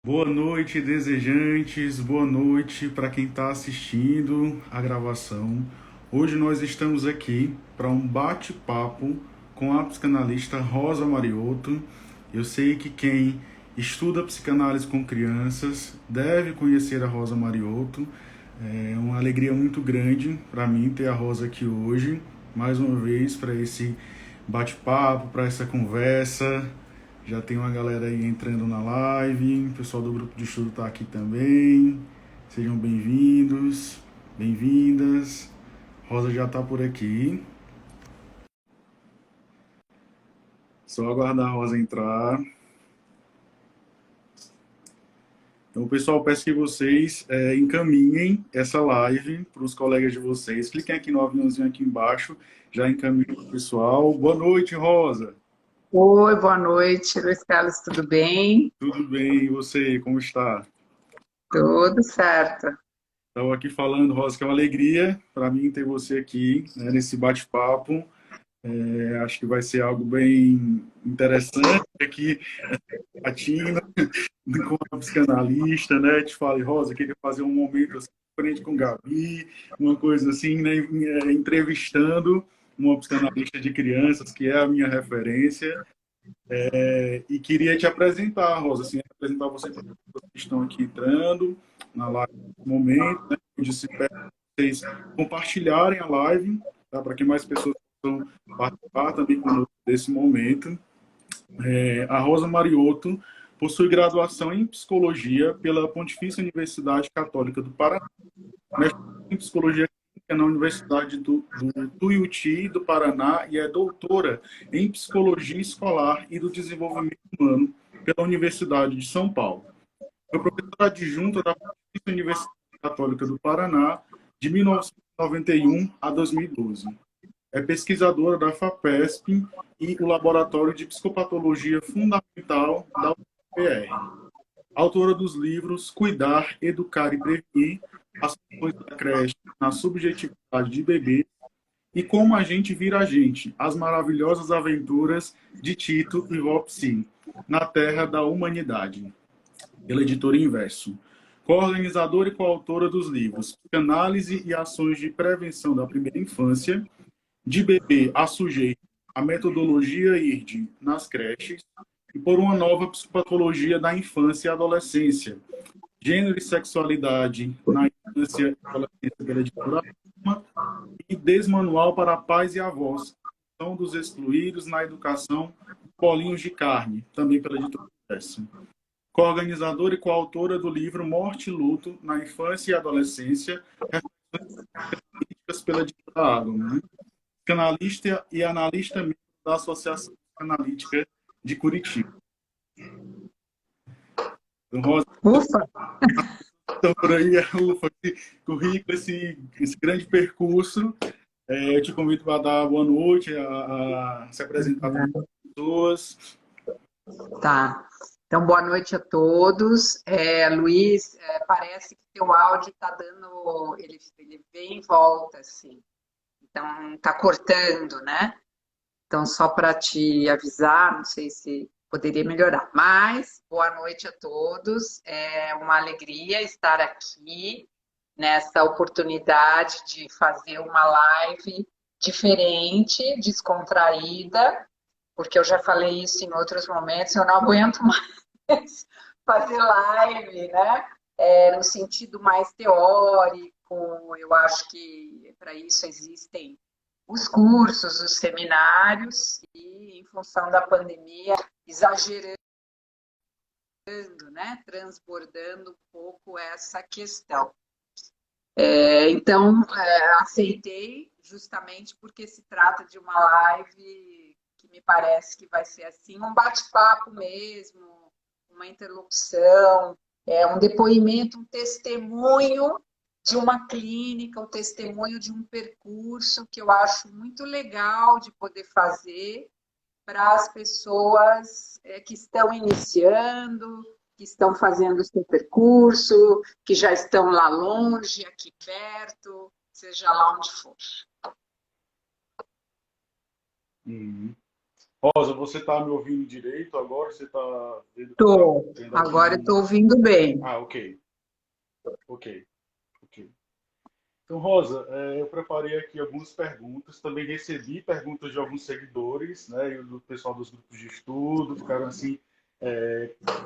Boa noite, desejantes. Boa noite para quem está assistindo a gravação. Hoje nós estamos aqui para um bate-papo com a psicanalista Rosa Mariotto. Eu sei que quem estuda psicanálise com crianças deve conhecer a Rosa Mariotto. É uma alegria muito grande para mim ter a Rosa aqui hoje, mais uma vez, para esse bate-papo, para essa conversa. Já tem uma galera aí entrando na live, o pessoal do grupo de estudo está aqui também. Sejam bem-vindos, bem-vindas. Rosa já está por aqui. Só aguardar a Rosa entrar. Então, pessoal, peço que vocês encaminhem essa live para os colegas de vocês. Cliquem aqui no aviãozinho aqui embaixo, já encaminhem para o pessoal. Boa noite, Rosa. Oi, boa noite, Luiz Carlos, tudo bem? Tudo bem? E você, como está? Tudo certo. Estou aqui falando, Rosa, que é uma alegria para mim ter você aqui, né, nesse bate-papo. Acho que vai ser algo bem interessante aqui, a Tina, com a psicanalista, né? Te falei, Rosa, queria fazer um momento assim, frente com Gabi, uma coisa assim, né? Entrevistando uma psicanalista de crianças, que é a minha referência. E queria te apresentar, Rosa, assim, apresentar você para as pessoas que estão aqui entrando na live nesse momento, né? Eu disse para vocês compartilharem a live, tá? Para que mais pessoas possam participar também conosco desse momento. A Rosa Mariotto possui graduação em psicologia pela Pontifícia Universidade Católica do Paraná, mestre em psicologia clínica na Universidade do Tuiuti do Paraná e é doutora em psicologia escolar e do desenvolvimento humano pela Universidade de São Paulo. Foi professora adjunta da Pontifícia Universidade Católica do Paraná de 1991 a 2012. É pesquisadora da FAPESP e o Laboratório de Psicopatologia Fundamental da UFPR. Autora dos livros Cuidar, Educar e Prevenir, As Funções da Creche na Subjetividade de Bebê e Como a Gente Vira a Gente, As Maravilhosas Aventuras de Tito e Vopsi, na Terra da Humanidade, pela editora Inverso. Co-organizadora e coautora dos livros Psicanálise e Ações de Prevenção da Primeira Infância, De Bebê a Sujeito, a Metodologia IRD nas creches, e por uma nova psicopatologia da infância e adolescência, Gênero e Sexualidade na Infância e Adolescência pela editora Alma, e Desmanual para Pais e Avós, São dos Excluídos na Educação, Polinhos de Carne, também pela editora Universo. Co-organizadora e coautora do livro Morte e Luto na Infância e Adolescência, Reflexões pela editora Água, né? Psicanalista e analista membro da Associação Psicanalítica de Curitiba. Então, Rosa, Ufa, então, por aí, ufa, esse currículo, esse grande percurso. Eu te convido para dar boa noite, a se apresentar também para as pessoas. tá. Então, boa noite a todos. Luiz, parece que teu áudio está dando, ele vem em volta, assim. Então, está cortando, né? Então, só para te avisar, não sei se poderia melhorar. Mas, boa noite a todos. É uma alegria estar aqui nessa oportunidade de fazer uma live diferente, descontraída, porque eu já falei isso em outros momentos, eu não aguento mais fazer live, né? No sentido mais teórico, eu acho que para isso existem os cursos, os seminários, e em função da pandemia, exagerando, né? Transbordando um pouco essa questão. Então, aceitei justamente porque se trata de uma live que me parece que vai ser assim, um bate-papo mesmo, uma interlocução, um depoimento, um testemunho de uma clínica, um testemunho de um percurso que eu acho muito legal de poder fazer para as pessoas que estão iniciando, que estão fazendo o seu percurso, que já estão lá longe, aqui perto, seja lá onde for. Uhum. Rosa, você está me ouvindo direito agora? Você está Tô. tendo Agora algum... estou ouvindo bem. Ah, ok, ok, ok. Então, Rosa, eu preparei aqui algumas perguntas, também recebi perguntas de alguns seguidores, né, e do pessoal dos grupos de estudo, ficaram assim,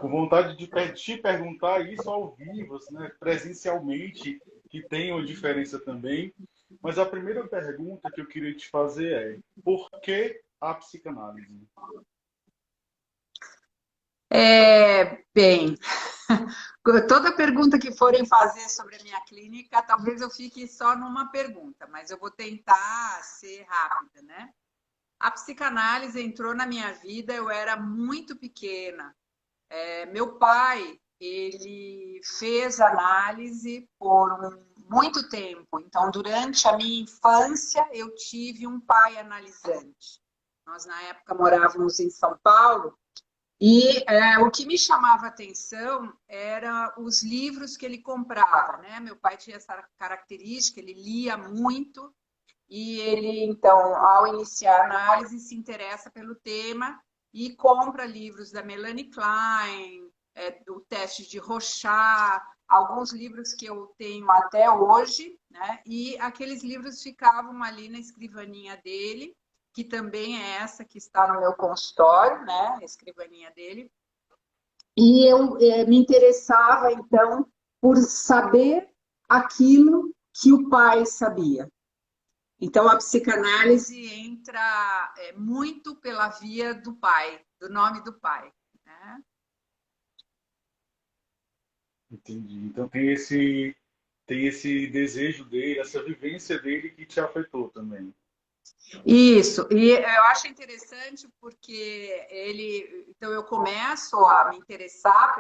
com vontade de te perguntar isso ao vivo, né, presencialmente, que tem uma diferença também. Mas a primeira pergunta que eu queria te fazer é: por que a psicanálise? Bem, toda pergunta que forem fazer sobre a minha clínica, talvez eu fique só numa pergunta, mas eu vou tentar ser rápida, né? A psicanálise entrou na minha vida, eu era muito pequena. Meu pai, ele fez análise por muito tempo. Então, durante a minha infância, eu tive um pai analisante. Nós, na época, morávamos em São Paulo e o que me chamava atenção era os livros que ele comprava, né? Meu pai tinha essa característica, ele lia muito e ele, então, ao iniciar a análise, se interessa pelo tema e compra livros da Melanie Klein, do teste de Rorschach, alguns livros que eu tenho até hoje, né? E aqueles livros ficavam ali na escrivaninha dele, que também é essa que está no meu consultório, né? A escrivaninha dele. E eu me interessava, então, por saber aquilo que o pai sabia. Então, a psicanálise entra muito pela via do pai, do nome do pai, né? Entendi. Então tem esse desejo dele, essa vivência dele que te afetou também. Isso, e eu acho interessante porque ele, então eu começo a me interessar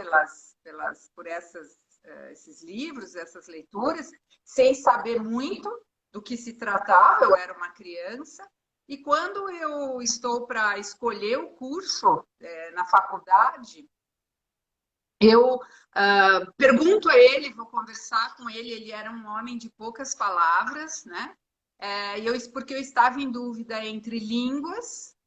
por esses livros, essas leituras, sem saber muito do que se tratava, eu era uma criança, e quando eu estou para escolher o curso na faculdade, eu pergunto a ele, vou conversar com ele, ele era um homem de poucas palavras, né? Porque eu estava em dúvida entre línguas,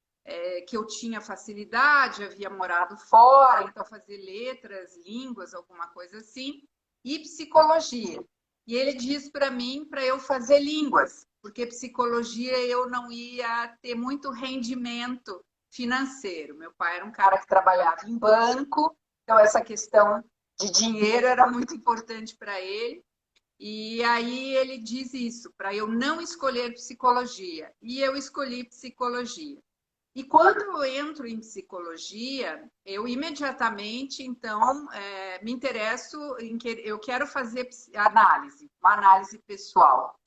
que eu tinha facilidade, havia morado fora, então fazer letras, línguas, alguma coisa assim, e psicologia. E ele disse para mim para eu fazer línguas, porque psicologia eu não ia ter muito rendimento financeiro. Meu pai era um cara que trabalhava em banco, então essa questão de dinheiro era muito importante para ele. E aí ele diz isso, para eu não escolher psicologia. E eu escolhi psicologia. E quando eu entro em psicologia, eu imediatamente, então, me interesso eu quero fazer análise, uma análise pessoal.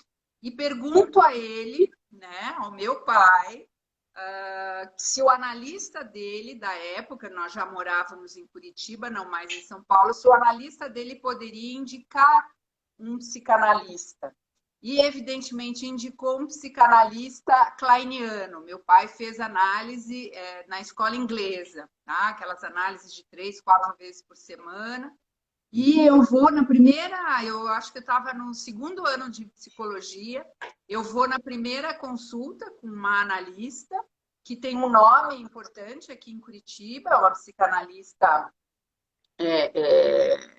E pergunto a ele, né, ao meu pai, se o analista dele da época, nós já morávamos em Curitiba, não mais em São Paulo, se o analista dele poderia indicar um psicanalista. E, evidentemente, indicou um psicanalista kleiniano. Meu pai fez análise na escola inglesa, tá? Aquelas análises de 3, 4 vezes por semana. E eu vou na primeira, eu acho que eu estava no segundo ano de psicologia, eu vou na primeira consulta com uma analista, que tem um nome importante aqui em Curitiba, uma psicanalista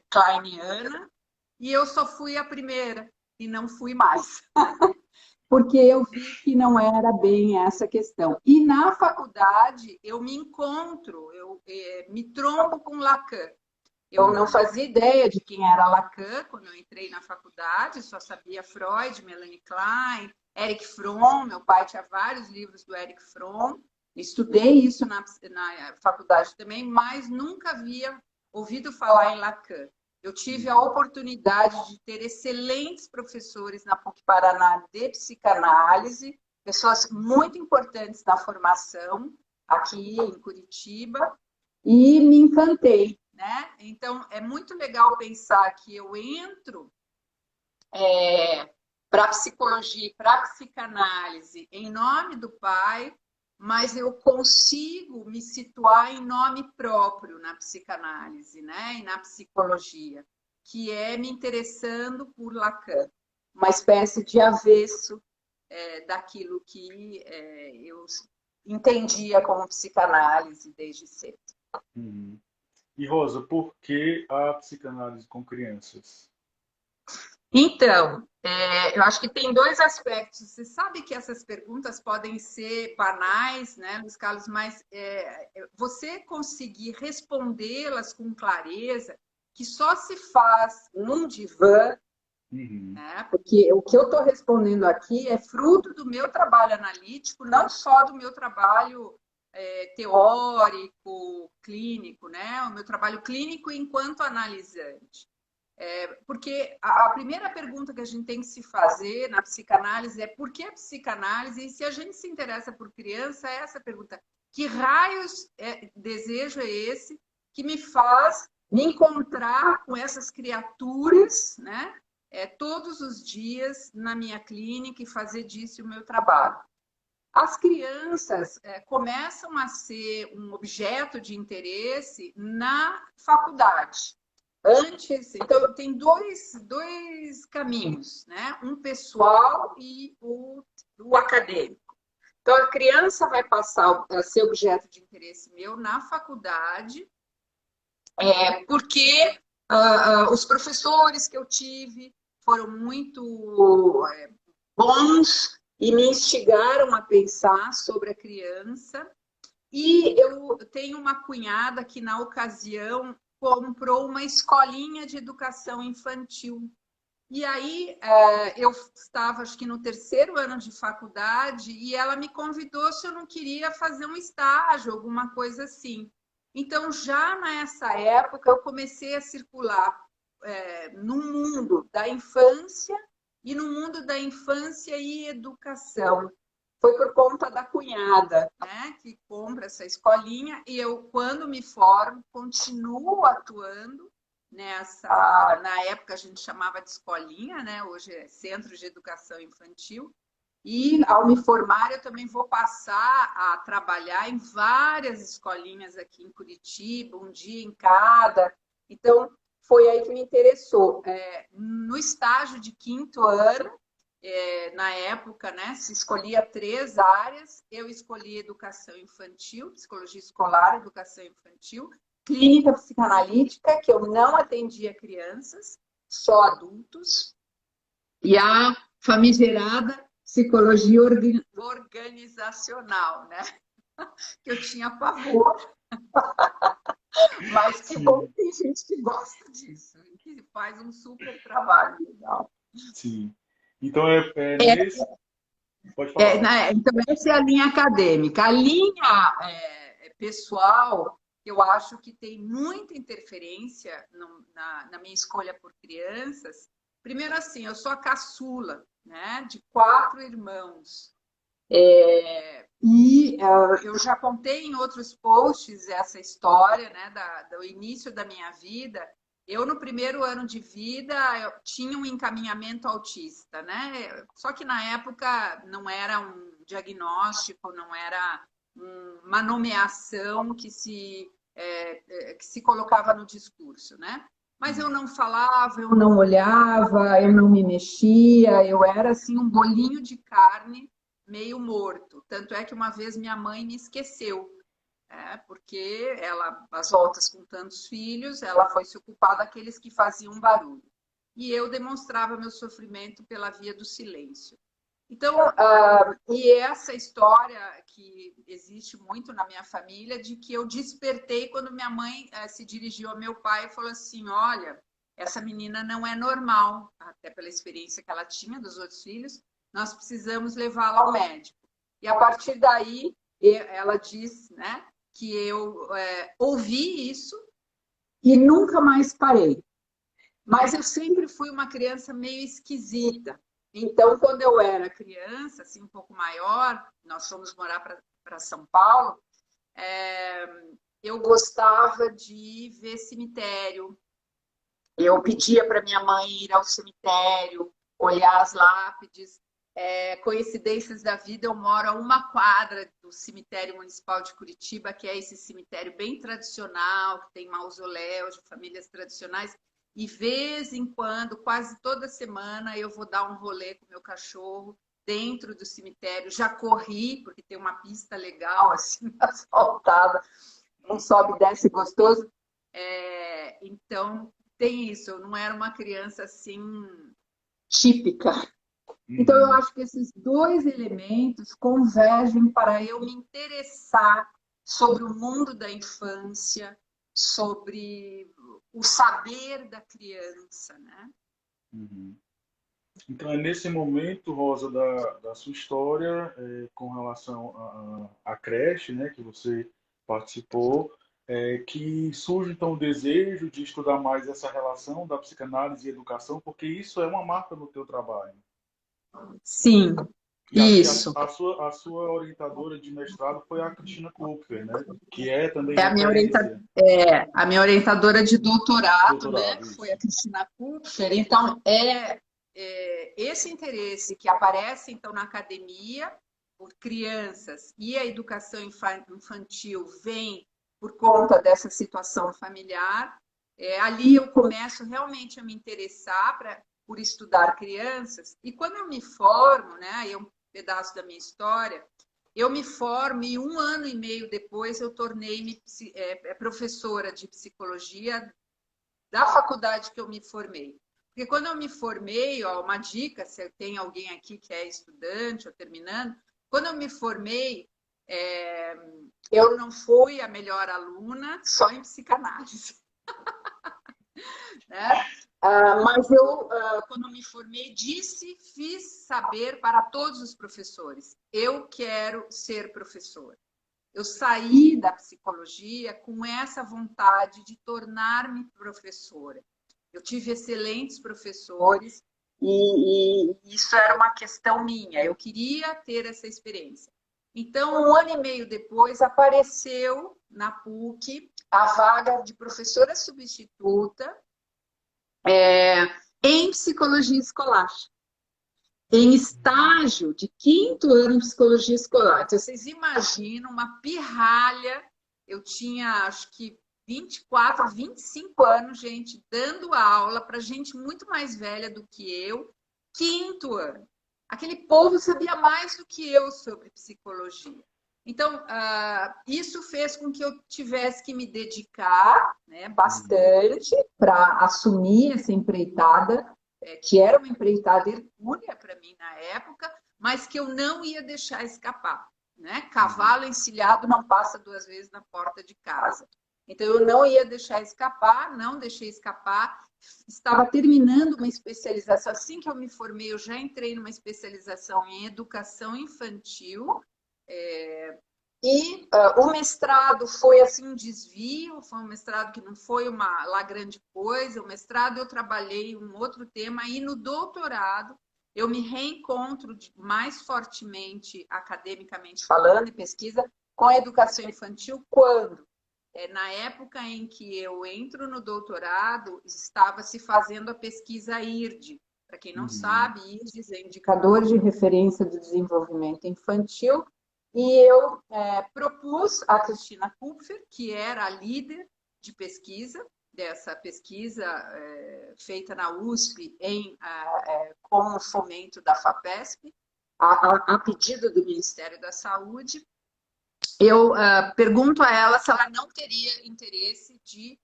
kleiniana, e eu só fui a primeira e não fui mais. Porque eu vi que não era bem essa questão. E na faculdade eu me encontro, eu me trombo com Lacan. Eu não fazia ideia de quem era Lacan quando eu entrei na faculdade, só sabia Freud, Melanie Klein, Eric Fromm, meu pai tinha vários livros do Eric Fromm, estudei isso na faculdade também, mas nunca havia ouvido falar em Lacan. Eu tive a oportunidade de ter excelentes professores na PUC Paraná de psicanálise, pessoas muito importantes na formação aqui em Curitiba, e me encantei, né? Então, é muito legal pensar que eu entro para a psicologia e para a psicanálise em nome do pai, mas eu consigo me situar em nome próprio na psicanálise, né? E na psicologia, que é me interessando por Lacan, uma espécie de avesso daquilo que eu entendia como psicanálise desde cedo. Uhum. E Rosa, por que a psicanálise com crianças? Então, eu acho que tem dois aspectos. Você sabe que essas perguntas podem ser banais, né, Luiz Carlos, mas você conseguir respondê-las com clareza, que só se faz num divã, Uhum. né, porque o que eu estou respondendo aqui é fruto do meu trabalho analítico, não só do meu trabalho teórico, clínico, né, o meu trabalho clínico enquanto analisante. Porque a primeira pergunta que a gente tem que se fazer na psicanálise é por que a psicanálise? E se a gente se interessa por criança, é essa pergunta. Que raios desejo é esse que me faz me encontrar com essas criaturas, né? Todos os dias na minha clínica e fazer disso o meu trabalho. As crianças começam a ser um objeto de interesse na faculdade. Antes, então, tem dois caminhos, né? Um pessoal e o acadêmico. Então, a criança vai passar a ser objeto de interesse meu na faculdade, porque os professores que eu tive foram muito bons e me instigaram a pensar sobre a criança. E eu tenho uma cunhada que, na ocasião, comprou uma escolinha de educação infantil. E aí eu estava, acho que no terceiro ano de faculdade, e ela me convidou se eu não queria fazer um estágio, alguma coisa assim. Então, já nessa época, eu comecei a circular no mundo da infância e no mundo da infância e educação. Foi por conta da cunhada, né, que compra essa escolinha, e eu, quando me formo, continuo atuando na época a gente chamava de escolinha, né, hoje é Centro de Educação Infantil, e ao me formar eu também vou passar a trabalhar em várias escolinhas aqui em Curitiba, um dia em cada. Então, foi aí que me interessou. No estágio de quinto ano, na época, né, se escolhia 3 áreas. Eu escolhi educação infantil, psicologia escolar, educação infantil, clínica psicanalítica, que eu não atendia crianças, só adultos, e a famigerada psicologia organizacional, né? Que eu tinha pavor, mas que bom que tem gente que gosta disso, que faz um super trabalho legal. Sim. Então, nesse... Pode falar. Então, essa é a linha acadêmica. A linha pessoal, eu acho que tem muita interferência na minha escolha por crianças. Primeiro, assim, eu sou a caçula, né, de 4 irmãos. Eu já contei em outros posts essa história, né, do início da minha vida. Eu, no primeiro ano de vida, eu tinha um encaminhamento autista, né? Só que na época não era um diagnóstico, não era uma nomeação que se colocava no discurso, né? Mas eu não falava, eu não olhava, eu não me mexia, eu era assim um bolinho de carne meio morto. Tanto é que uma vez minha mãe me esqueceu, porque ela, às voltas com tantos filhos, ela foi se ocupar daqueles que faziam barulho. E eu demonstrava meu sofrimento pela via do silêncio. Então, e essa história que existe muito na minha família, de que eu despertei quando minha mãe se dirigiu ao meu pai e falou assim: olha, essa menina não é normal, até pela experiência que ela tinha dos outros filhos, nós precisamos levá-la ao médico. E a partir daí, ela diz, né, que eu ouvi isso e nunca mais parei. Mas eu sempre fui uma criança meio esquisita. Então, quando eu era criança, assim, um pouco maior, nós fomos morar para São Paulo, eu gostava de ver cemitério. Eu pedia para minha mãe ir ao cemitério, olhar as lápides. Coincidências da vida, eu moro a 1 quadra do cemitério municipal de Curitiba, que é esse cemitério bem tradicional, que tem mausoléus de famílias tradicionais. E, vez em quando, quase toda semana, eu vou dar um rolê com o meu cachorro dentro do cemitério, já corri, porque tem uma pista legal, assim, asfaltada, um sobe e desce gostoso. Então, tem isso, eu não era uma criança assim típica. Então, eu acho que esses dois elementos convergem para eu me interessar sobre o mundo da infância, sobre o saber da criança, né? Uhum. Então, é nesse momento, Rosa, da sua história, com relação à creche, né, que você participou, que surge, então, o desejo de estudar mais essa relação da psicanálise e educação, porque isso é uma marca no teu trabalho. Sim, E acho que isso. a sua orientadora de mestrado foi a Cristina Kupfer, né, que é também É referência a minha orientadora de do doutorado, né, doutorado, que foi a isso. Cristina Kupfer. Então, esse interesse que aparece então na academia por crianças e a educação infantil vem por conta dessa situação familiar. Ali eu começo realmente a me interessar por estudar crianças. E quando eu me formo, né, aí é um pedaço da minha história, eu me formo e 1 ano e meio depois eu tornei-me professora de psicologia da faculdade que eu me formei. Porque quando eu me formei, ó, uma dica, se tem alguém aqui que é estudante ou terminando, quando eu me formei, eu não fui a melhor aluna só em psicanálise. Né? Mas eu, quando me formei, fiz saber para todos os professores, eu quero ser professora. Eu saí da psicologia com essa vontade de tornar-me professora. Eu tive excelentes professores e isso era uma questão minha. Eu queria ter essa experiência. Então, 1 ano e meio depois, apareceu na PUC a vaga de professora substituta em psicologia escolar, em estágio de 5º ano em psicologia escolar. Então, vocês imaginam uma pirralha, eu tinha acho que 24, 25 anos, gente, dando aula para gente muito mais velha do que eu, 5º ano. Aquele povo sabia mais do que eu sobre psicologia. Então, isso fez com que eu tivesse que me dedicar, né, bastante para assumir essa empreitada, que era uma empreitada hercúlea para mim na época, mas que eu não ia deixar escapar. Né? Cavalo encilhado não passa 2 vezes na porta de casa. Então, eu não ia deixar escapar, não deixei escapar. Estava terminando uma especialização. Assim que eu me formei, eu já entrei numa especialização em educação infantil. O mestrado foi assim um desvio, foi um mestrado que não foi lá grande coisa. O mestrado eu trabalhei um outro tema e no doutorado eu me reencontro mais fortemente, academicamente falando, em pesquisa, com a educação infantil quando? Na época em que eu entro no doutorado, estava se fazendo a pesquisa IRD. Para quem não sabe, IRD é Indicador de Referência do Desenvolvimento Infantil, e eu propus a Cristina Kupfer, que era a líder de pesquisa, dessa pesquisa feita na USP com o fomento da FAPESP, a pedido do Ministério da Saúde. Eu pergunto a ela se ela não teria interesse de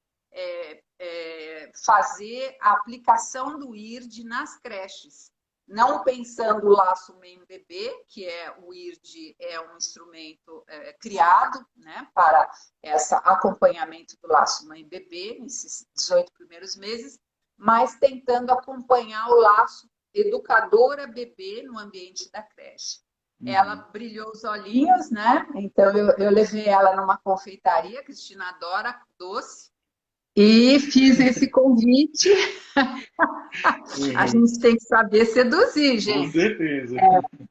fazer a aplicação do IRD nas creches, não pensando o laço mãe-bebê, que o IRD é um instrumento criado, né, para esse acompanhamento do laço mãe-bebê nesses 18 primeiros meses, mas tentando acompanhar o laço educadora-bebê no ambiente da creche. Ela brilhou os olhinhos, né? Então eu levei ela numa confeitaria, Cristina adora doce, e fiz esse convite. A gente tem que saber seduzir, gente. Com certeza.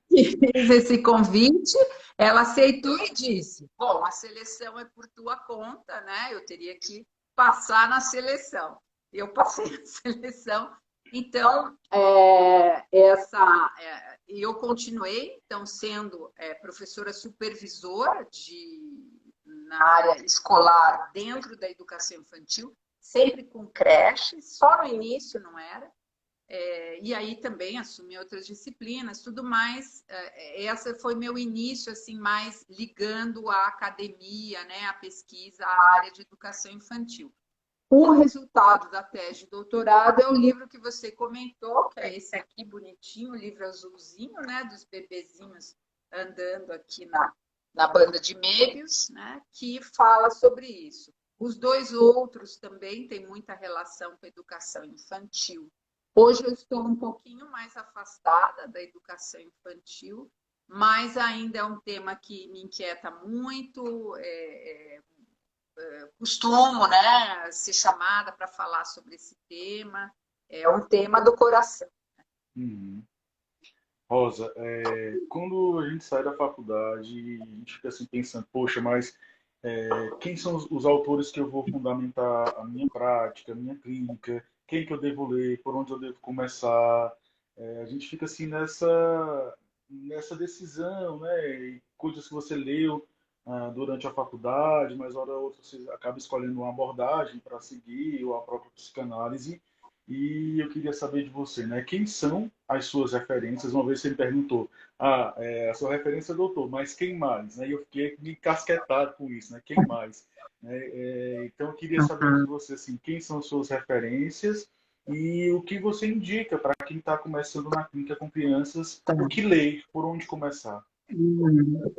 Fiz esse convite, ela aceitou e disse: bom, a seleção é por tua conta, né? Eu teria que passar na seleção. Eu passei na seleção. Então, eu continuei, então, sendo professora supervisora na área escolar dentro da educação infantil, sempre com creche, só no início não era. E aí também assumi outras disciplinas, tudo mais. Essa foi meu início, assim, mais ligando à academia, né, à pesquisa, à área de educação infantil. O resultado da tese de doutorado é o livro que você comentou, que é esse aqui, bonitinho, o livro azulzinho, né, dos bebezinhos andando aqui na banda de Möbius, né, que fala sobre isso. Os dois outros também têm muita relação com a educação infantil. Hoje eu estou um pouquinho mais afastada da educação infantil, mas ainda é um tema que me inquieta muito, costumo, né, ser chamada para falar sobre esse tema, é um tema do coração. Uhum. Rosa, quando a gente sai da faculdade, a gente fica assim pensando, poxa, mas quem são os autores que eu vou fundamentar a minha prática, a minha clínica, quem que eu devo ler, por onde eu devo começar? A gente fica assim nessa decisão, né? E coisas que você leu durante a faculdade, mas hora ou outra você acaba escolhendo uma abordagem para seguir, ou a própria psicanálise. E eu queria saber de você, né? Quem são as suas referências? Uma vez você me perguntou, a sua referência é doutor, mas quem mais? Né? E eu fiquei me casquetado com isso, né? Quem mais? Então eu queria saber de Uhum. você, assim, quem são as suas referências e o que você indica para quem está começando na clínica com crianças, Tá. o que ler, por onde começar? Uhum.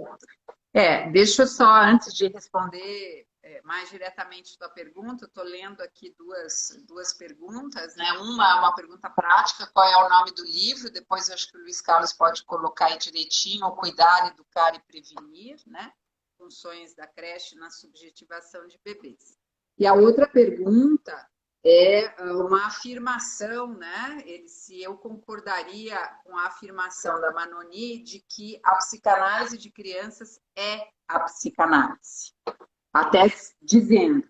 Deixa eu só, antes de responder mais diretamente a tua pergunta, estou lendo aqui duas perguntas, né? Uma é uma pergunta prática, qual é o nome do livro? Depois eu acho que o Luiz Carlos pode colocar aí direitinho, o Cuidar, Educar e Prevenir, né? Funções da creche na subjetivação de bebês. E a outra pergunta é uma afirmação, né? Se eu concordaria com a afirmação da Manoni de que a psicanálise de crianças é a psicanálise. Até dizendo,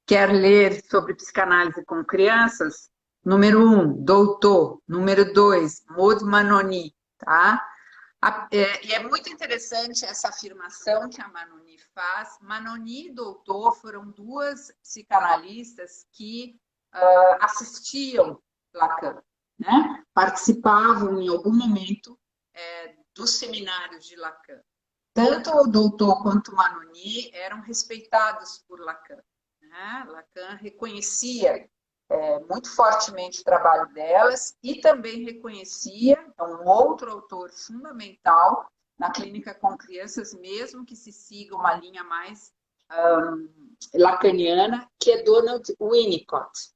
quer ler sobre psicanálise com crianças? Número 1, doutor. Número 2, Maud Manoni, tá? E é muito interessante essa afirmação que a Manoni faz. Manoni e doutor foram duas psicanalistas que assistiam Lacan, né? Participavam em algum momento dos seminários de Lacan. Tanto o doutor quanto o Manoni eram respeitados por Lacan. Né? Lacan reconhecia muito fortemente o trabalho delas e também reconhecia um outro autor fundamental na clínica com crianças, mesmo que se siga uma linha mais lacaniana, que é Donald Winnicott.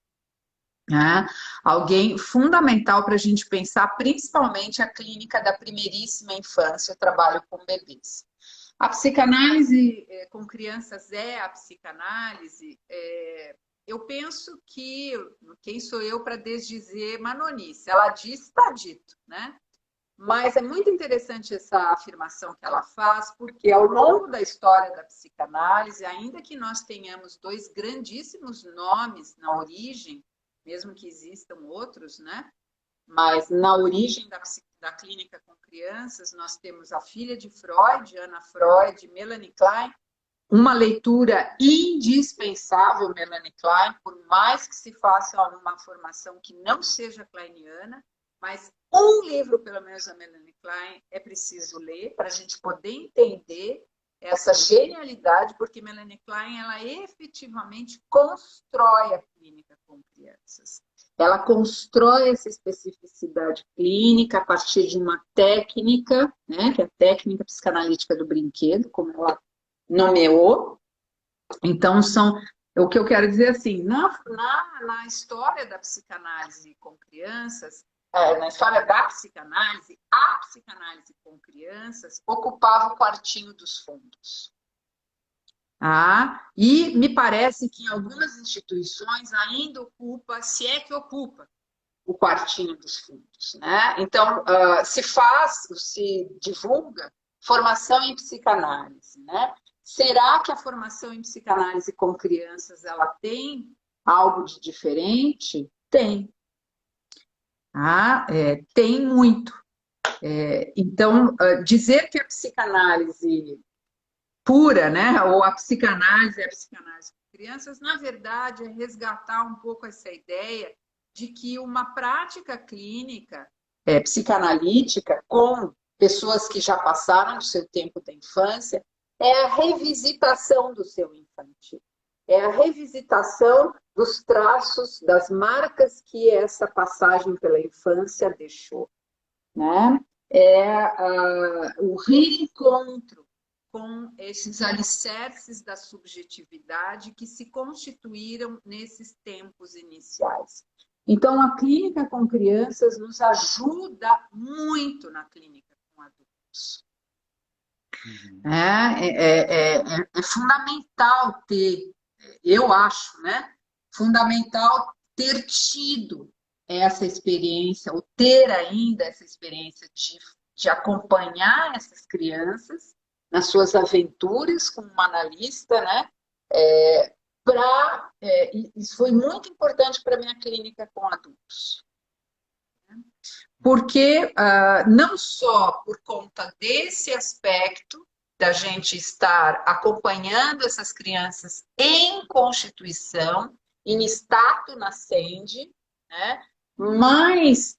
Né? Alguém fundamental para a gente pensar, principalmente a clínica da primeiríssima infância, o trabalho com bebês. A psicanálise com crianças é a psicanálise. Eu penso que quem sou eu para desdizer Manonice? Ela diz, está dito, né? Mas é muito interessante essa afirmação que ela faz, porque ao longo da história da psicanálise, ainda que nós tenhamos dois grandíssimos nomes na origem, mesmo que existam outros, né? Mas na origem da clínica com crianças, nós temos a filha de Freud, Anna Freud, Melanie Klein, uma leitura indispensável, Melanie Klein, por mais que se faça uma formação que não seja kleiniana, mas um livro, pelo menos, da Melanie Klein é preciso ler para a gente poder entender essa genialidade, porque Melanie Klein, ela efetivamente constrói a clínica com crianças. Ela constrói essa especificidade clínica a partir de uma técnica, né, que é a técnica psicanalítica do brinquedo, como ela nomeou. Então, o que eu quero dizer assim, na história da psicanálise com crianças, na história da psicanálise, a psicanálise com crianças ocupava o quartinho dos fundos. E me parece que em algumas instituições ainda ocupa, se é que ocupa, o quartinho dos fundos. Né? Então, se divulga formação em psicanálise. Né? Será que a formação em psicanálise com crianças ela tem algo de diferente? Tem. Tem muito. Então, dizer que a psicanálise pura, né, ou a psicanálise é a psicanálise com crianças, na verdade, é resgatar um pouco essa ideia de que uma prática clínica psicanalítica com pessoas que já passaram do seu tempo da infância é a revisitação do seu infantil. É a revisitação dos traços, das marcas que essa passagem pela infância deixou, né? O reencontro com esses alicerces da subjetividade que se constituíram nesses tempos iniciais. Então, a clínica com crianças nos ajuda muito na clínica com adultos. É fundamental ter, eu acho, né? Fundamental ter tido essa experiência, ou ter ainda essa experiência de acompanhar essas crianças nas suas aventuras como uma analista, né? Isso foi muito importante para a minha clínica com adultos. Porque não só por conta desse aspecto da gente estar acompanhando essas crianças em constituição, em status nascente, né? Mas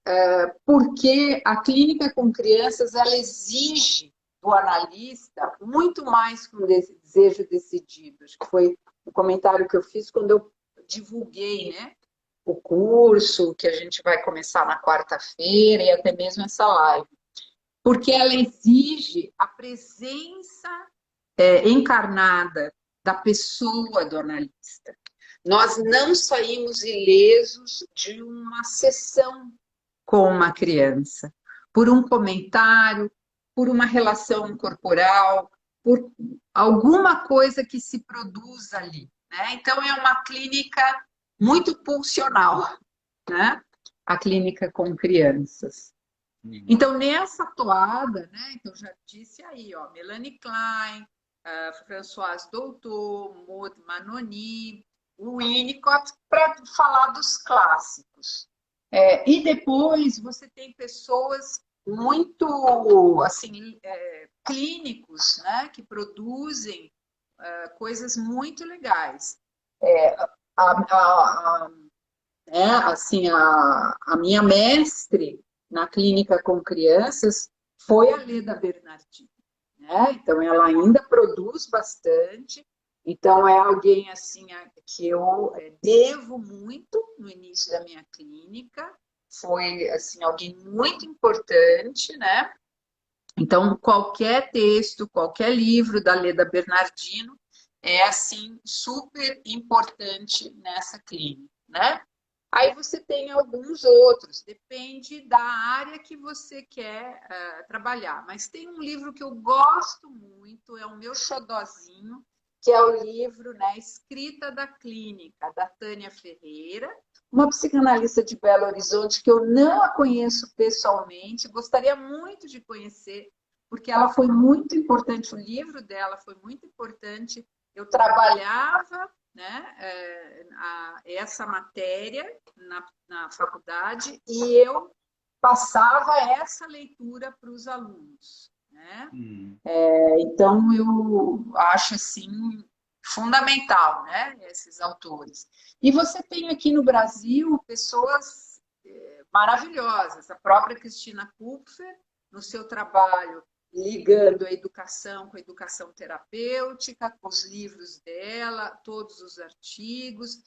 porque a clínica com crianças ela exige do analista muito mais que um desejo decidido. Acho que foi o comentário que eu fiz quando eu divulguei, né, o curso que a gente vai começar na quarta-feira e até mesmo essa live. Porque ela exige a presença encarnada da pessoa do analista. Nós não saímos ilesos de uma sessão com uma criança, por um comentário, por uma relação corporal, por alguma coisa que se produz ali, né? Então, é uma clínica muito pulsional, né? A clínica com crianças. Então, nessa toada, né? Então, já disse aí, ó, Melanie Klein, Françoise Doutor, Maud Manoni, Winnicott, para falar dos clássicos. E depois você tem pessoas muito, assim, clínicos, né? Que produzem coisas muito legais. A minha mestre na clínica com crianças foi a Leda Bernardini, né? Então ela ainda produz bastante, então é alguém assim que eu devo muito no início da minha clínica, foi assim alguém muito importante, né? Então qualquer texto, qualquer livro da Leda Bernardino é assim super importante nessa clínica, né? Aí você tem alguns outros, depende da área que você quer trabalhar. Mas tem um livro que eu gosto muito, é o meu xodózinho, que é o livro, né, Escrita da Clínica, da Tânia Ferreira, uma psicanalista de Belo Horizonte que eu não a conheço pessoalmente, gostaria muito de conhecer, porque ela foi muito importante, o livro dela foi muito importante. Eu trabalhava, né, essa matéria na faculdade e eu passava essa leitura para os alunos, né? Então eu acho assim fundamental, né, esses autores. E você tem aqui no Brasil pessoas maravilhosas, a própria Cristina Kupfer, no seu trabalho ligando a educação com a educação terapêutica, com os livros dela, todos os artigos.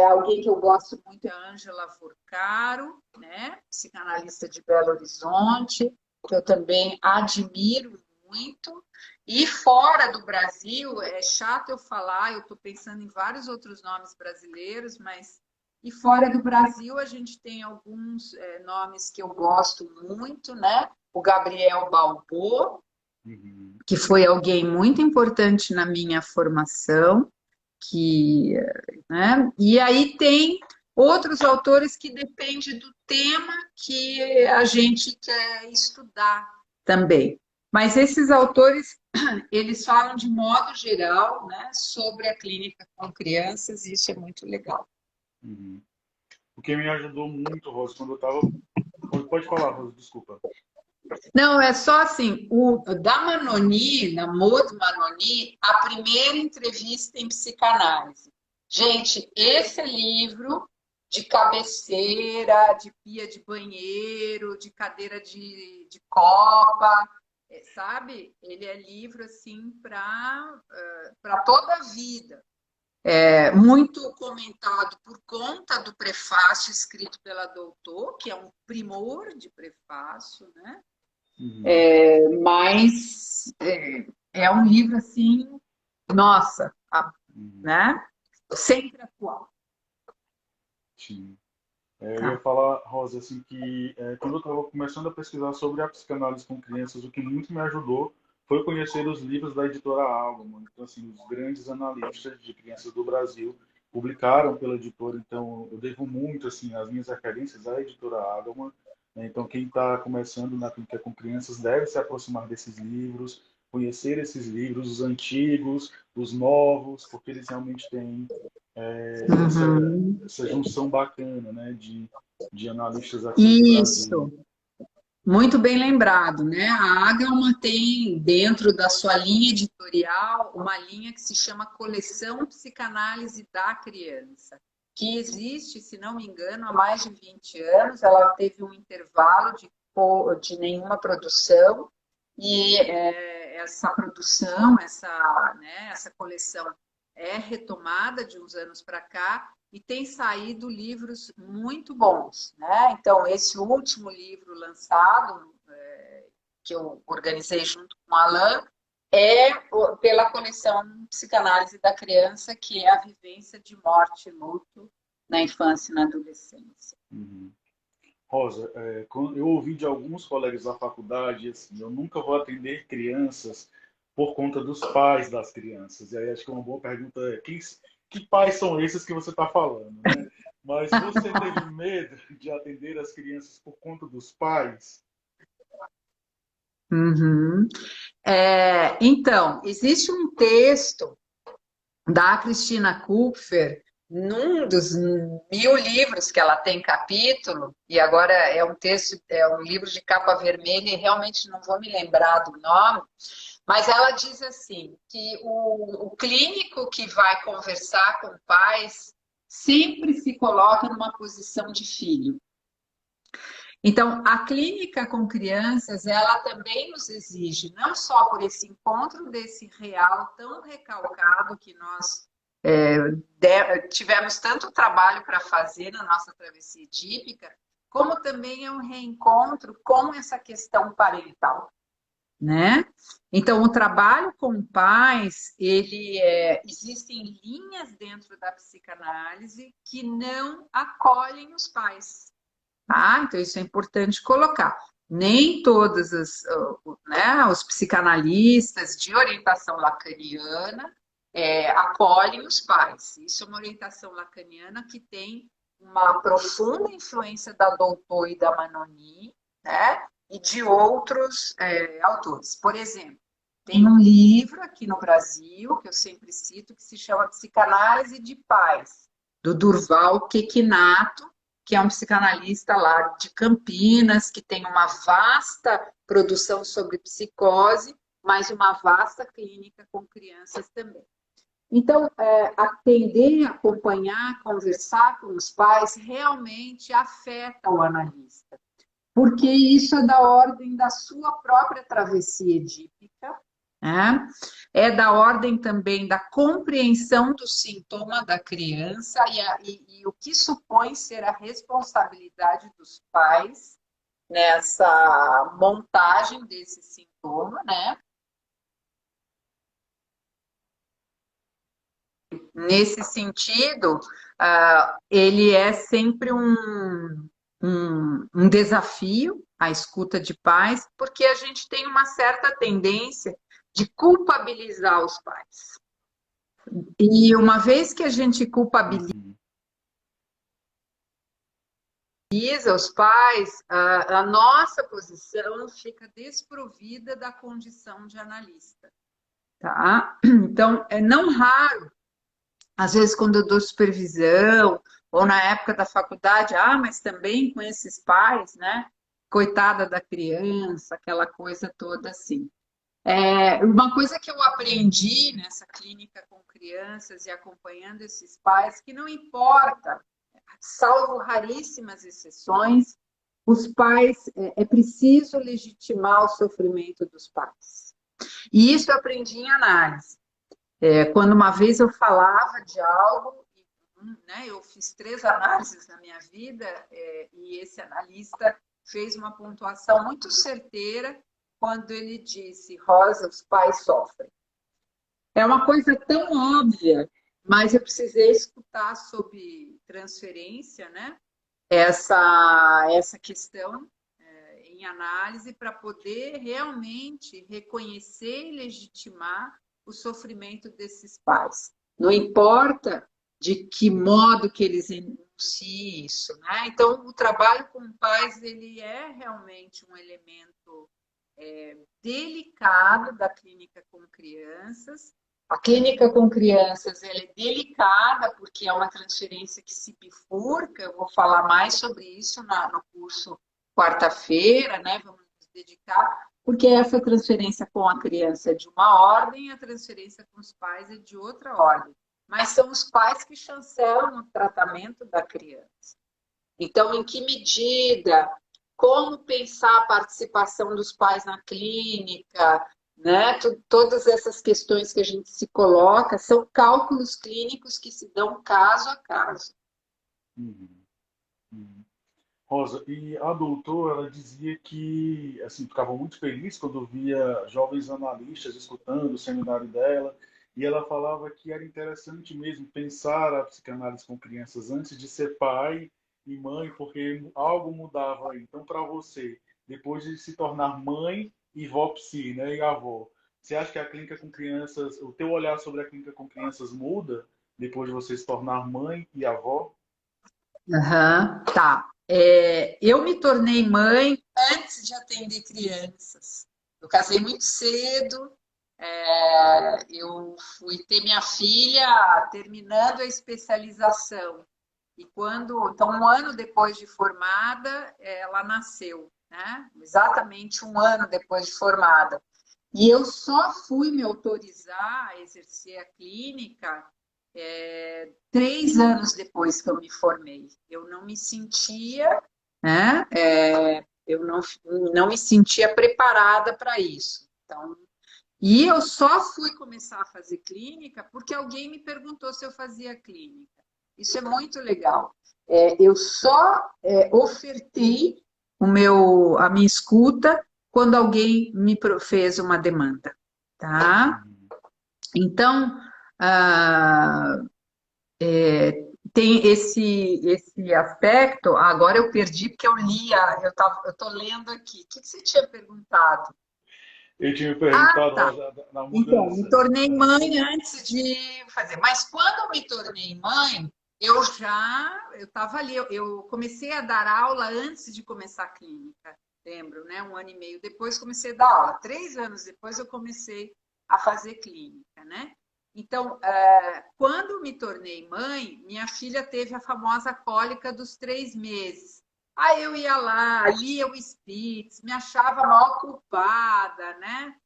Alguém que eu gosto muito é a Ângela Vorcaro, né? Psicanalista de Belo Horizonte, que eu também admiro muito. E fora do Brasil, é chato eu falar, eu estou pensando em vários outros nomes brasileiros, mas... E fora do Brasil, a gente tem alguns nomes que eu gosto muito, né? O Gabriel Balbo, que foi alguém muito importante na minha formação, né? E aí tem outros autores que dependem do tema que a gente quer estudar também. Mas esses autores, eles falam de modo geral, né, sobre a clínica com crianças, e isso é muito legal. O que me ajudou muito, Rosa, quando eu estava... Pode falar, Rosa, desculpa. Não, é só assim, da Manoni, da Maud Manoni, a primeira entrevista em psicanálise. Gente, esse livro de cabeceira, de pia de banheiro, de cadeira de copa, sabe? Ele é livro assim para toda a vida. Muito comentado por conta do prefácio escrito pela doutor, que é um primor de prefácio, né? Mas é um livro assim, nossa, né? Sempre atual. Sim. Eu ia Tá. falar, Rosa, assim, que quando eu estava começando a pesquisar sobre a psicanálise com crianças, o que muito me ajudou foi conhecer os livros da editora Alma. Então, assim, os grandes analistas de crianças do Brasil publicaram pela editora. Então, eu devo muito, assim, as minhas referências à editora Alma. Então, quem está começando na clínica com crianças deve se aproximar desses livros, conhecer esses livros, os antigos, os novos, porque eles realmente têm Uhum. essa junção bacana, né, de analistas aqui do Brasil. Isso, muito bem lembrado, né? A Agelman tem dentro da sua linha editorial uma linha que se chama Coleção Psicanálise da Criança, que existe, se não me engano, há mais de 20 anos. Ela teve um intervalo de nenhuma produção e essa produção, essa coleção é retomada de uns anos para cá e tem saído livros muito bons, né? Então, esse último livro lançado, que eu organizei junto com o Alain, é pela coleção Psicanálise da Criança, que é a vivência de morte e luto na infância e na adolescência. Uhum. Rosa, quando eu ouvi de alguns colegas da faculdade, assim, eu nunca vou atender crianças por conta dos pais das crianças. E aí acho que uma boa pergunta é, que pais são esses que você está falando, né? Mas você teve medo de atender as crianças por conta dos pais? Uhum. Então, existe um texto da Cristina Kupfer, num dos 1000 livros que ela tem capítulo, e agora é um texto, é um livro de capa vermelha, e realmente não vou me lembrar do nome, mas ela diz assim, que o clínico que vai conversar com pais sempre se coloca numa posição de filho. Então, a clínica com crianças, ela também nos exige, não só por esse encontro desse real tão recalcado que nós tivemos tanto trabalho para fazer na nossa travessia edípica, como também é um reencontro com essa questão parental, né? Então, o trabalho com pais, existem linhas dentro da psicanálise que não acolhem os pais. Tá? Então, isso é importante colocar. Nem todos os psicanalistas de orientação lacaniana acolhem os pais. Isso é uma orientação lacaniana que tem uma profunda influência da Doutor e da Manoni, né? E de outros autores. Por exemplo, tem um livro aqui no Brasil, que eu sempre cito, que se chama Psicanálise de Pais, do Durval Quequinato, que é um psicanalista lá de Campinas, que tem uma vasta produção sobre psicose, mas uma vasta clínica com crianças também. Então, atender, acompanhar, conversar com os pais realmente afeta o analista, porque isso é da ordem da sua própria travessia edípica, né? É da ordem também da compreensão do sintoma da criança e o que supõe ser a responsabilidade dos pais nessa montagem desse sintoma, né? Nesse sentido, ele é sempre um desafio, a escuta de pais, porque a gente tem uma certa tendência de culpabilizar os pais. E uma vez que a gente culpabiliza Uhum. os pais, a nossa posição fica desprovida da condição de analista. Tá? Então, é não raro, às vezes quando eu dou supervisão, ou na época da faculdade, mas também com esses pais, né? Coitada da criança, aquela coisa toda assim. Uma coisa que eu aprendi nessa clínica com crianças e acompanhando esses pais, que não importa salvo raríssimas exceções, os pais, é preciso legitimar o sofrimento dos pais. E isso eu aprendi em análise. Quando uma vez eu falava de algo, né, eu fiz 3 análises na minha vida, e esse analista fez uma pontuação muito certeira quando ele disse: Rosa, os pais sofrem. É uma coisa tão óbvia, mas eu precisei escutar sobre transferência, né? Essa questão em análise para poder realmente reconhecer e legitimar o sofrimento desses pais. Não importa de que modo que eles enunciem isso, né? Então, o trabalho com pais, ele é realmente um elemento delicado da clínica com crianças. A clínica com crianças ela é delicada porque é uma transferência que se bifurca. Eu vou falar mais sobre isso no curso quarta-feira, né? Vamos nos dedicar, porque essa transferência com a criança é de uma ordem, a transferência com os pais é de outra ordem. Mas são os pais que chancelam o tratamento da criança. Então, em que medida, como pensar a participação dos pais na clínica, né? Todas essas questões que a gente se coloca são cálculos clínicos que se dão caso a caso. Uhum. Uhum. Rosa, e a doutora, ela dizia que, assim, ficava muito feliz quando via jovens analistas escutando o seminário dela, e ela falava que era interessante mesmo pensar a psicanálise com crianças antes de ser pai e mãe, porque algo mudava aí. Então, para você, depois de se tornar mãe e vó-psi, né, e avó, você acha que a clínica com crianças, o teu olhar sobre a clínica com crianças muda depois de você se tornar mãe e avó? Uhum, tá. Eu me tornei mãe antes de atender crianças. Eu casei muito cedo. Eu fui ter minha filha terminando a especialização. E então, um ano depois de formada, ela nasceu, né? Exatamente um ano depois de formada. E eu só fui me autorizar a exercer a clínica 3 anos depois que eu me formei. Eu não me sentia, né? Eu não me sentia preparada para isso. Então, e eu só fui começar a fazer clínica porque alguém me perguntou se eu fazia clínica. Isso é muito legal. Eu só ofertei a minha escuta quando alguém me fez uma demanda, tá? Uhum. Então, ah, tem esse aspecto. Agora eu perdi porque eu eu estou lendo aqui. O que você tinha perguntado? Eu tinha Ah, perguntado, tá. Rosa, na Então, me mudança. tornei mãe antes de fazer. Mas quando eu me tornei mãe, eu estava ali, eu comecei a dar aula antes de começar a clínica, lembro, né? 1 ano e meio depois comecei a dar aula. 3 anos depois eu comecei a fazer clínica, né? Então, quando me tornei mãe, minha filha teve a famosa cólica dos 3 meses. Aí eu ia lá, lia o Spitz, me achava mal culpada, né?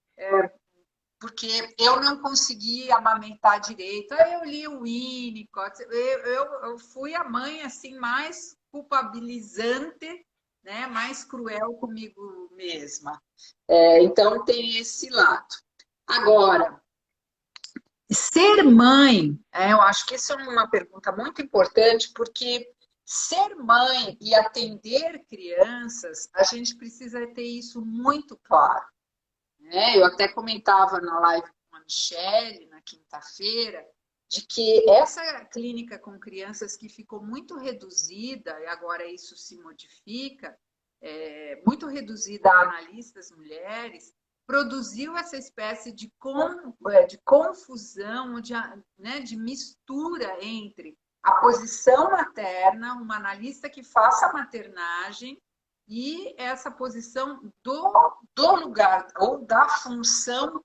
Porque eu não conseguia amamentar direito. Aí eu li o Winnicott, eu fui a mãe assim mais culpabilizante, né, mais cruel comigo mesma. Então tem esse lado. Agora, ser mãe, eu acho que isso é uma pergunta muito importante, porque ser mãe e atender crianças, a gente precisa ter isso muito claro. Eu até comentava na live com a Michelle, na quinta-feira, de que essa clínica com crianças que ficou muito reduzida, e agora isso se modifica, muito reduzida a analistas mulheres, produziu essa espécie de confusão, né, de mistura entre a posição materna, uma analista que faça maternagem, e essa posição do lugar ou da função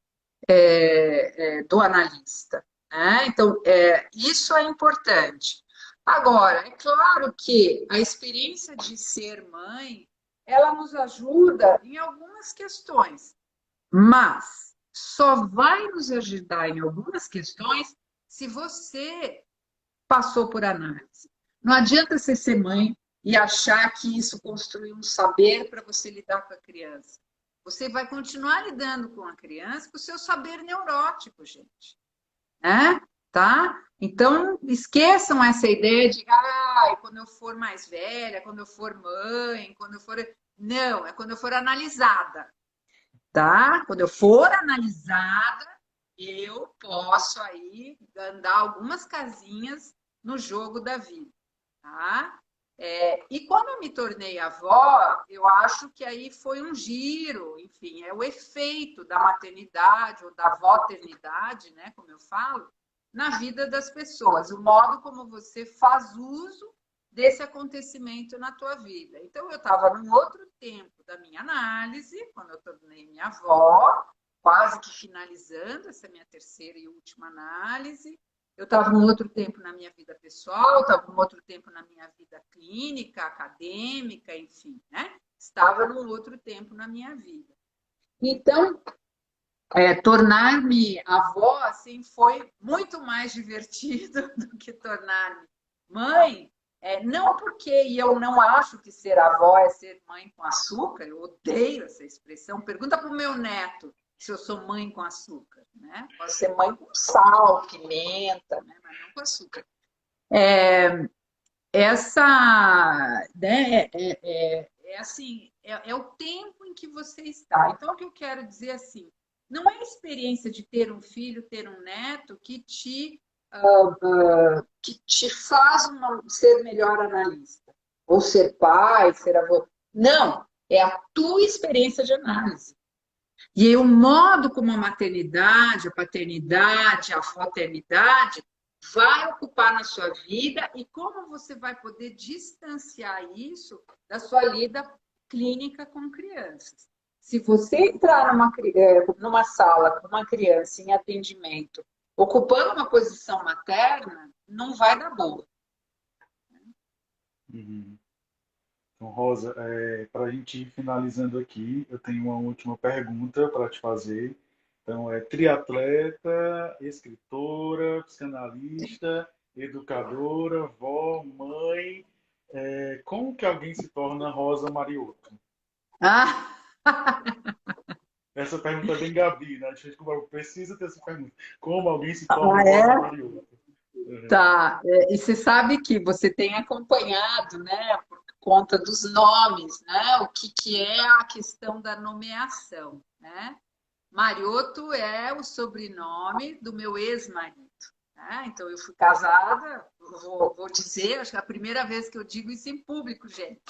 do analista, né? Então, isso é importante. Agora, é claro que a experiência de ser mãe, ela nos ajuda em algumas questões, mas só vai nos ajudar em algumas questões se você passou por análise. Não adianta você ser mãe e achar que isso construi um saber para você lidar com a criança. Você vai continuar lidando com a criança com o seu saber neurótico, gente. Né? Tá? Então, esqueçam essa ideia de quando eu for mais velha, quando eu for mãe, quando eu for. Não, é quando eu for analisada. Tá? Quando eu for analisada, eu posso aí andar algumas casinhas no jogo da vida. Tá? E quando eu me tornei avó, eu acho que aí foi um giro, enfim, é o efeito da maternidade ou da voternidade, né, como eu falo, na vida das pessoas, o modo como você faz uso desse acontecimento na tua vida. Então, eu estava num outro tempo da minha análise, quando eu tornei minha avó, quase que finalizando essa minha terceira e última análise. Eu estava num outro tempo na minha vida pessoal, estava num outro tempo na minha vida clínica, acadêmica, enfim, né? Estava num outro tempo na minha vida. Então, tornar-me avó assim foi muito mais divertido do que tornar-me mãe. Não porque eu não acho que ser avó é ser mãe com açúcar, eu odeio essa expressão. Pergunta para o meu neto se eu sou mãe com açúcar, né? Posso ser mãe com sal, pimenta, né? Mas não com açúcar. Essa, né, assim, é o tempo em que você está. Então, o que eu quero dizer assim, não é a experiência de ter um filho, ter um neto que te faz ser melhor analista, ou ser pai, ser avô. Não, é a tua experiência de análise. E o modo como a maternidade, a paternidade, a fraternidade vai ocupar na sua vida e como você vai poder distanciar isso da sua lida clínica com crianças. Se você entrar numa sala com uma criança em atendimento, ocupando uma posição materna, não vai dar boa. Uhum. Então, Rosa, para a gente ir finalizando aqui, eu tenho uma última pergunta para te fazer. Então, triatleta, escritora, psicanalista, educadora, vó, mãe. Como que alguém se torna Rosa Mariotto? Ah, Essa pergunta é bem Gabi, né? A gente precisa ter essa pergunta. Como alguém se torna ah, Rosa é? Mariotto? Uhum. Tá. E você sabe que você tem acompanhado, né, por conta dos nomes, né, o que é a questão da nomeação, né? Mariotto é o sobrenome do meu ex-marido, né? Então eu fui casada, vou dizer, acho que é a primeira vez que eu digo isso em público, gente.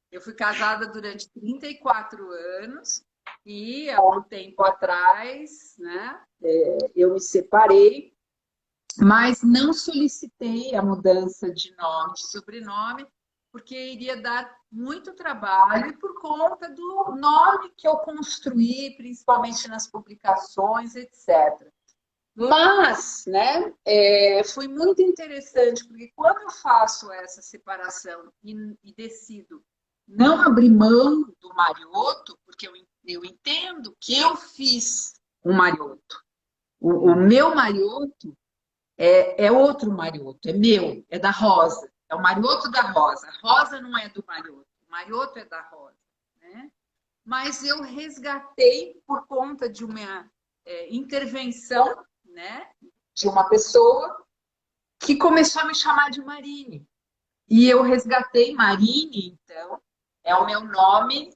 Eu fui casada durante 34 anos e há um tempo atrás, né, eu me separei, mas não solicitei a mudança de nome, de sobrenome, porque iria dar muito trabalho e por conta do nome que eu construí, principalmente nas publicações, etc. Mas, né, foi muito interessante, porque quando eu faço essa separação e decido não abrir mão do Mariotto, porque eu entendo que eu fiz um Mariotto. O meu Mariotto é outro Mariotto, é meu, é da Rosa. É o Mariotto da Rosa. A Rosa não é do Mariotto, o Mariotto é da Rosa. Né? Mas eu resgatei por conta de uma intervenção, né, de uma pessoa que começou a me chamar de Marine. E eu resgatei Marine, então, é o meu nome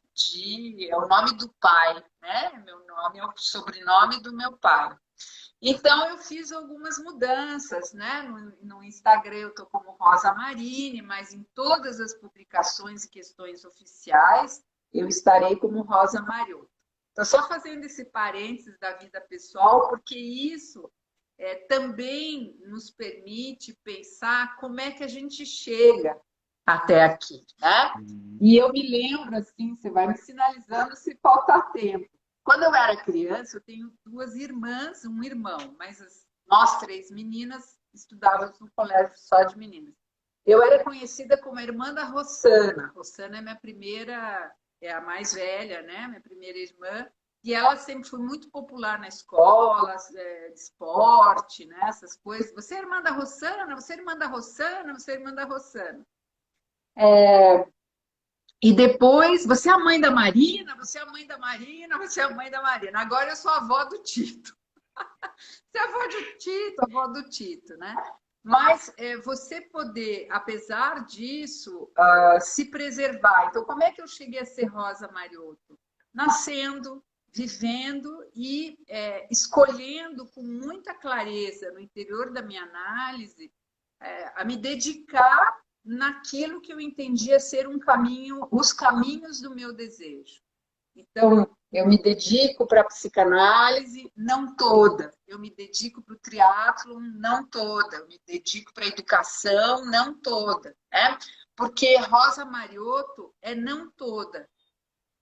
é o nome do pai, né? Meu nome é o sobrenome do meu pai. Então, eu fiz algumas mudanças, né? No Instagram eu estou como Rosa Marine, mas em todas as publicações e questões oficiais eu estarei como Rosa Mariotto. Estou só fazendo esse parênteses da vida pessoal, porque isso também nos permite pensar como é que a gente chega até aqui, né? E eu me lembro, assim, você vai me sinalizando se faltar tempo. Quando eu era criança, eu tenho duas irmãs, um irmão, mas nós três meninas estudávamos no colégio só de meninas. Eu era conhecida como a irmã da Rossana. Rossana é minha primeira, é a mais velha, né? Minha primeira irmã. E ela sempre foi muito popular na escola, de esporte, né? Essas coisas. Você é irmã da Rossana, você é irmã da Rossana, você é irmã da Rossana. E depois, você é a mãe da Marina, você é a mãe da Marina, você é a mãe da Marina. Agora eu sou a avó do Tito. Você é a avó do Tito, a avó do Tito, né? Mas você poder, apesar disso, se preservar. Então, como é que eu cheguei a ser Rosa Mariotto? Nascendo, vivendo e escolhendo com muita clareza no interior da minha análise a me dedicar naquilo que eu entendia ser um caminho, os caminhos do meu desejo. Então, eu me dedico para a psicanálise, não toda. Eu me dedico para o triatlon, não toda. Eu me dedico para a educação, não toda. Né? Porque Rosa Mariotto é não toda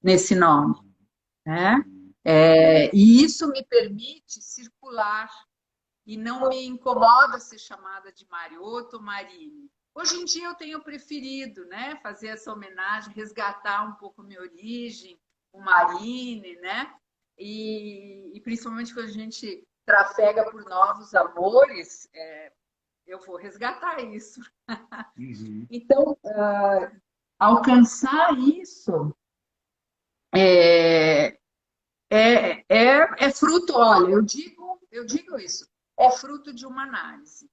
nesse nome. Né? E isso me permite circular e não me incomoda ser chamada de Mariotto ou Marine. Hoje em dia eu tenho preferido, né, fazer essa homenagem, resgatar um pouco a minha origem, o Marine, né? E principalmente quando a gente trafega por novos amores, eu vou resgatar isso. Uhum. Então, alcançar isso é, é fruto, olha, eu digo isso, é fruto de uma análise.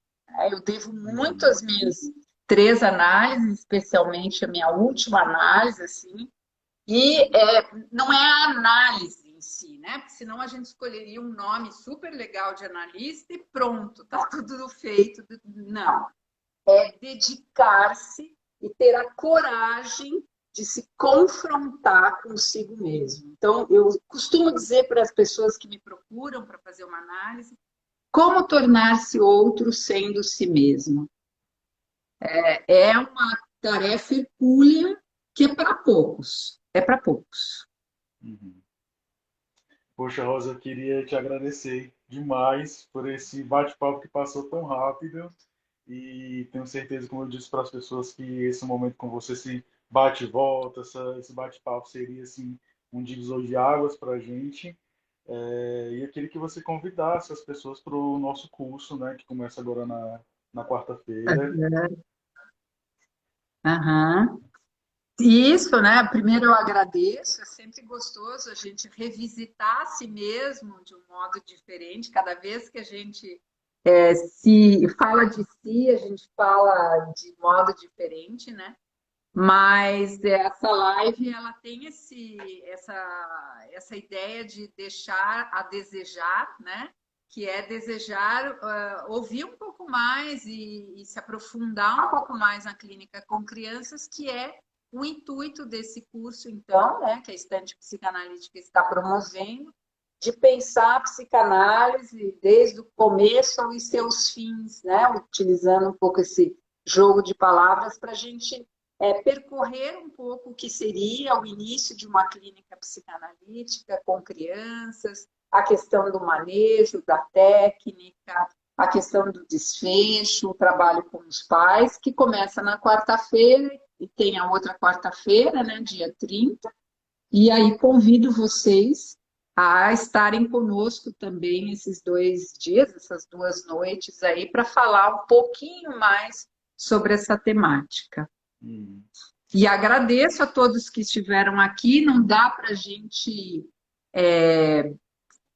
Eu devo muito Uhum. às minhas 3 análises, especialmente a minha última análise, assim, e não é a análise em si, né? Porque senão a gente escolheria um nome super legal de analista e pronto, tá tudo feito. Não. É dedicar-se e ter a coragem de se confrontar consigo mesmo. Então, eu costumo dizer para as pessoas que me procuram para fazer uma análise, como tornar-se outro sendo si mesmo. É uma tarefa hercúlea que é para poucos. É para poucos. Uhum. Poxa, Rosa, eu queria te agradecer demais por esse bate-papo que passou tão rápido e tenho certeza, como eu disse para as pessoas, que esse momento com você, esse bate e volta, esse bate-papo seria assim um divisor de águas para a gente. E eu queria que você convidasse as pessoas para o nosso curso, né, que começa agora na quarta-feira. Aham. Isso, né? Primeiro eu agradeço, é sempre gostoso a gente revisitar a si mesmo de um modo diferente. Cada vez que a gente se fala de si, a gente fala de modo diferente, né? Mas essa live ela tem essa ideia de deixar a desejar, né? Que é desejar ouvir um pouco mais e se aprofundar um pouco mais na clínica com crianças, que é o intuito desse curso, então, né? Que a Estante Psicanalítica está promovendo, de pensar a psicanálise desde o começo aos seus fins, né? Utilizando um pouco esse jogo de palavras para a gente percorrer um pouco o que seria o início de uma clínica psicanalítica com crianças, a questão do manejo, da técnica, a questão do desfecho, o trabalho com os pais, que começa na quarta-feira e tem a outra quarta-feira, né, dia 30. E aí convido vocês a estarem conosco também esses 2 dias, essas 2 noites aí, para falar um pouquinho mais sobre essa temática. Hum. E agradeço a todos que estiveram aqui. Não dá para a gente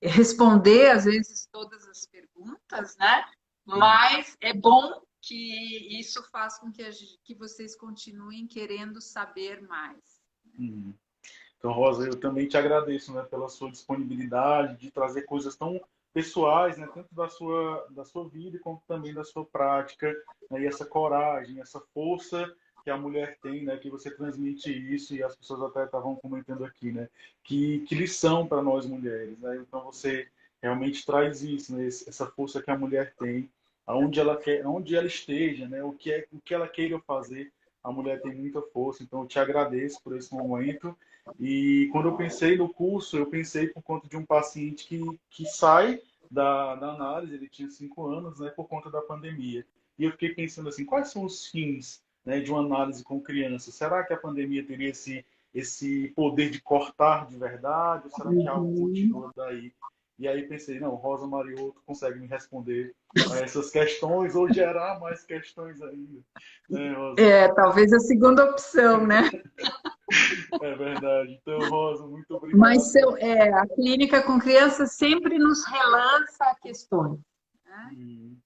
responder, às vezes, todas as perguntas, né? Mas é bom que isso faz com que vocês continuem querendo saber mais. Hum. Então, Rosa, eu também te agradeço, né, pela sua disponibilidade de trazer coisas tão pessoais, né, tanto da sua vida como também da sua prática, né, e essa coragem, essa força que a mulher tem, né, que você transmite isso e as pessoas até estavam comentando aqui, né, que lição para nós mulheres, né? Então você realmente traz isso, né, essa força que a mulher tem, aonde ela quer, aonde ela esteja, né, o que ela queira fazer, a mulher tem muita força. Então eu te agradeço por esse momento. E quando eu pensei no curso, eu pensei por conta de um paciente que sai da análise, ele tinha 5 anos, né, por conta da pandemia. E eu fiquei pensando assim, quais são os fins, né, de uma análise com criança? Será que a pandemia teria esse poder de cortar de verdade, ou será que algo Uhum. continua daí? E aí pensei, não, Rosa Mariotto consegue me responder a essas questões ou gerar mais questões ainda, né, Rosa? Talvez a segunda opção, né? É verdade. Então, Rosa, muito obrigado. Mas a clínica com crianças sempre nos relança questões, né? Uhum,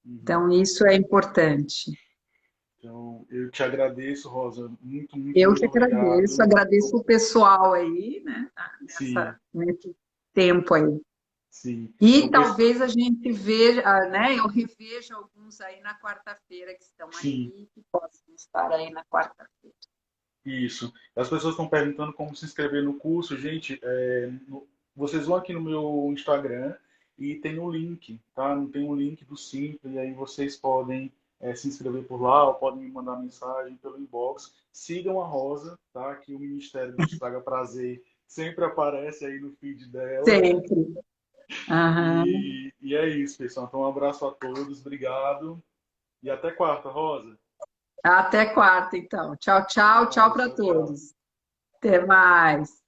uhum. Então, isso é importante. Então, eu te agradeço, Rosa. Muito, muito, Eu muito que agradeço, obrigado. agradeço o pessoal aí, né, Sim, nesse tempo aí. sim. E Então, talvez a gente veja, né, eu reveja alguns aí na quarta-feira que estão sim, aqui, que possam estar aí na quarta-feira. isso. As pessoas estão perguntando como se inscrever no curso. Gente, vocês vão aqui no meu Instagram e tem um link, tá? Tem um link do Simples, e aí vocês podem se inscrever por lá ou podem me mandar mensagem pelo inbox. Sigam a Rosa, tá? Que o Ministério do Estraga Prazer sempre aparece aí no feed dela. Sempre. Aham. E é isso, pessoal. Então, um abraço a todos, obrigado e até quarta, Rosa. Até quarta, então. Tchau, Até tchau, tchau mais, para tchau, tchau. todos. Até mais.